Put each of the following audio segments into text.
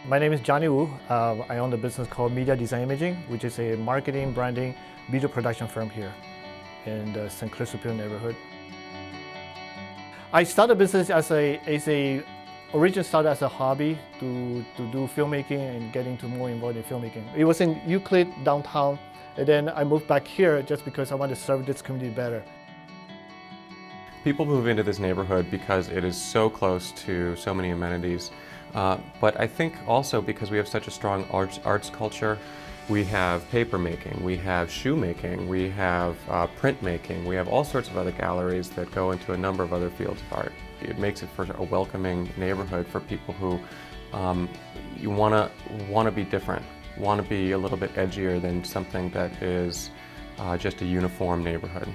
My name is Johnny Wu. I own a business called Media Design Imaging, which is a marketing, branding, video production firm here in the St. Clair Superior neighborhood. I started business originally started as a hobby to do filmmaking and getting more involved in filmmaking. It was in Euclid downtown, and then I moved back here just because I wanted to serve this community better. People move into this neighborhood because it is so close to so many amenities, but I think also because we have such a strong arts culture. We have paper making, we have shoe making, we have print making, we have all sorts of other galleries that go into a number of other fields of art. It makes it for a welcoming neighborhood for people who you want to be different, want to be a little bit edgier than something that is just a uniform neighborhood.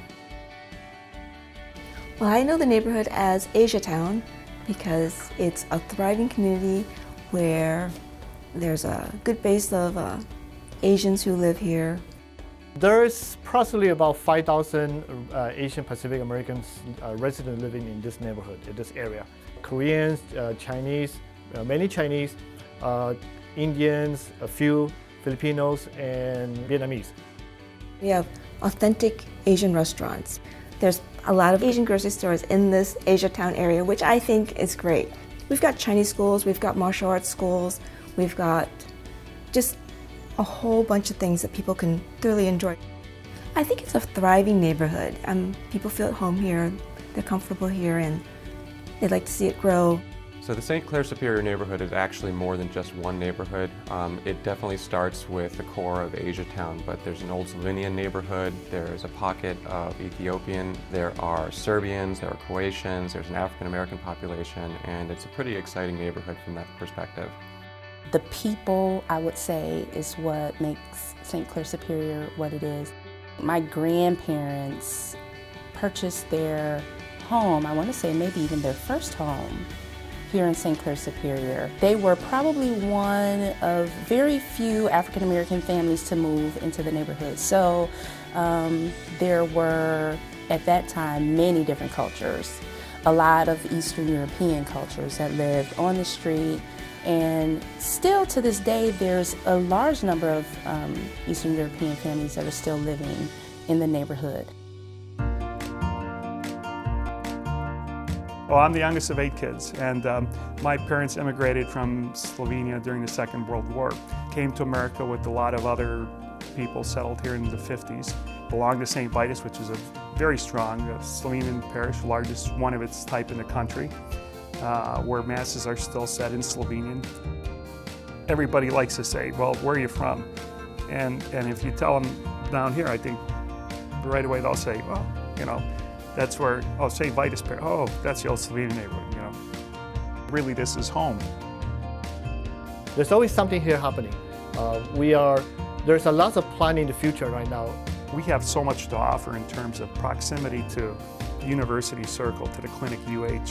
Well, I know the neighborhood as Asiatown because it's a thriving community where there's a good base of Asians who live here. There's approximately about 5,000 Asian Pacific Americans residents living in this neighborhood, in this area. Koreans, Chinese, many Chinese, Indians, a few Filipinos, and Vietnamese. We have authentic Asian restaurants. There's a lot of Asian grocery stores in this Asiatown area, which I think is great. We've got Chinese schools, we've got martial arts schools, we've got just a whole bunch of things that people can thoroughly enjoy. I think it's a thriving neighborhood. People feel at home here, they're comfortable here, and they'd like to see it grow. So the St. Clair Superior neighborhood is actually more than just one neighborhood. It definitely starts with the core of Asiatown, but there's an old Slovenian neighborhood, there's a pocket of Ethiopian, there are Serbians, there are Croatians, there's an African American population, and it's a pretty exciting neighborhood from that perspective. The people, I would say, is what makes St. Clair Superior what it is. My grandparents purchased their home, I want to say maybe even their first home, here in St. Clair Superior. They were probably one of very few African American families to move into the neighborhood. So there were, at that time, many different cultures. A lot of Eastern European cultures that lived on the street. And still to this day, there's a large number of Eastern European families that are still living in the neighborhood. Well, I'm the youngest of 8 kids, and my parents immigrated from Slovenia during the Second World War. Came to America with a lot of other people settled here in the 50s. Belonged to St. Vitus, which is a very strong Slovenian parish, largest one of its type in the country. Where masses are still said in Slovenian. Everybody likes to say, well, where are you from? And if you tell them down here, I think right away they'll say, well, you know, that's where, oh, St. Vitus Parish, oh, that's the old Slovenian neighborhood, you know. Really, this is home. There's always something here happening. There's a lot of planning in the future right now. We have so much to offer in terms of proximity to the University Circle, to the Clinic UH,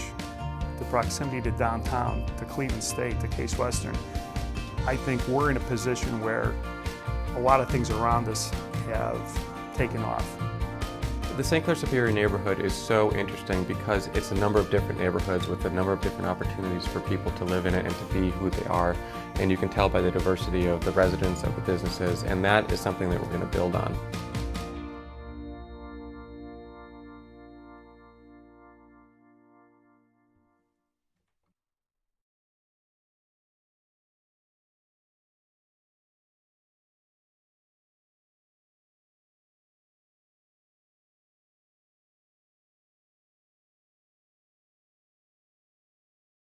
the proximity to downtown, to Cleveland State, to Case Western. I think we're in a position where a lot of things around us have taken off. The St. Clair Superior neighborhood is so interesting because it's a number of different neighborhoods with a number of different opportunities for people to live in it and to be who they are. And you can tell by the diversity of the residents, of the businesses, and that is something that we're going to build on.